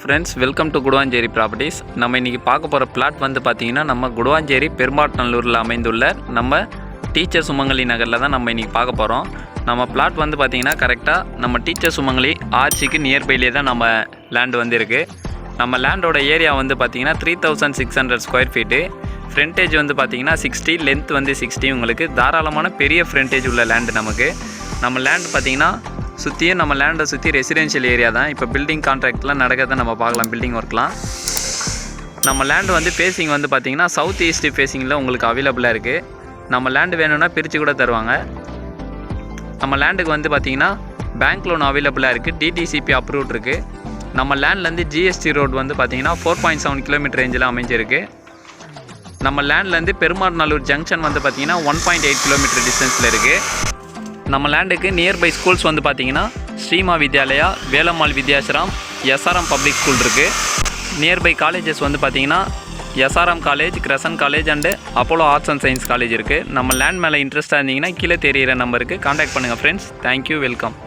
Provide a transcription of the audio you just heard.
Friends, welcome to Guduvancheri properties. நம்ம இன்றைக்கி பார்க்க போகிற பிளாட் வந்து பார்த்திங்கன்னா நம்ம குடுவாஞ்சேரி பெரும்பாட்டநல்லூரில் அமைந்துள்ள நம்ம டீச்சர் சுமங்கலி நகரில் தான் நம்ம இன்றைக்கி பார்க்க போகிறோம். நம்ம பிளாட் வந்து பார்த்திங்கன்னா கரெக்டாக நம்ம டீச்சர் சுமங்கலி ஆர்ச்சிக்கு நியர்பைலே தான் நம்ம லேண்டு வந்து இருக்குது. நம்ம லேண்டோட ஏரியா வந்து பார்த்திங்கன்னா 3600 ஸ்கொயர் ஃபீட்டு. ஃப்ரண்டேஜ் வந்து பார்த்திங்கன்னா 60, லென்த் வந்து 60. உங்களுக்கு தாராளமான பெரிய ஃப்ரண்டேஜ் உள்ள லேண்டு நமக்கு. நம்ம லேண்டு பார்த்திங்கன்னா சுற்றியும் நம்ம லேண்டை சுற்றி ரெசிடென்ஷியல் ஏரியா தான். இப்போ பில்டிங் கான்ட்ராக்ட்லாம் நடக்கிறத நம்ம பார்க்கலாம், பில்டிங் ஒர்க்லாம். நம்ம லேண்டு வந்து ஃபேஸிங் வந்து பார்த்திங்கன்னா சவுத் ஈஸ்ட் ஃபேஸிங்கில் உங்களுக்கு அவைலபிளாக இருக்குது. நம்ம லேண்டு வேணும்னா பிரித்து கூட தருவாங்க. நம்ம லேண்டுக்கு வந்து பார்த்திங்கன்னா பேங்க் லோன் அவைலபிளாக இருக்குது, டிடிசிபி அப்ரூவ்ட் இருக்குது. நம்ம லேண்ட்லேருந்து ஜிஎஸ்டி ரோடு வந்து பார்த்திங்கன்னா 4.7 கிலோமீட்டர் ரேஞ்சில் அமைஞ்சிருக்கு. நம்ம லேண்ட்லேருந்து பெருமாநல்லூர் ஜங்ஷன் வந்து பார்த்திங்கன்னா 1.8 கிலோமீட்டர் டிஸ்டன்ஸில் இருக்குது. நம்ம லேண்டுக்கு நியர்பை ஸ்கூல்ஸ் வந்து பார்த்திங்கன்னா Srima Vidyalaya, Velammal Vidyashram, SRM public school இருக்குது. நியர்பை காலேஜஸ் வந்து பார்த்திங்கன்னா SRM college, Crescent college and Apollo arts and science college இருக்குது. நம்ம லேண்ட் மேலே இன்ட்ரெஸ்ட்டாக இருந்தீங்கன்னா கீழே தெரிகிற நம்பருக்கு கான்டாக்ட் பண்ணுங்கள் ஃப்ரெண்ட்ஸ். Thank you, welcome.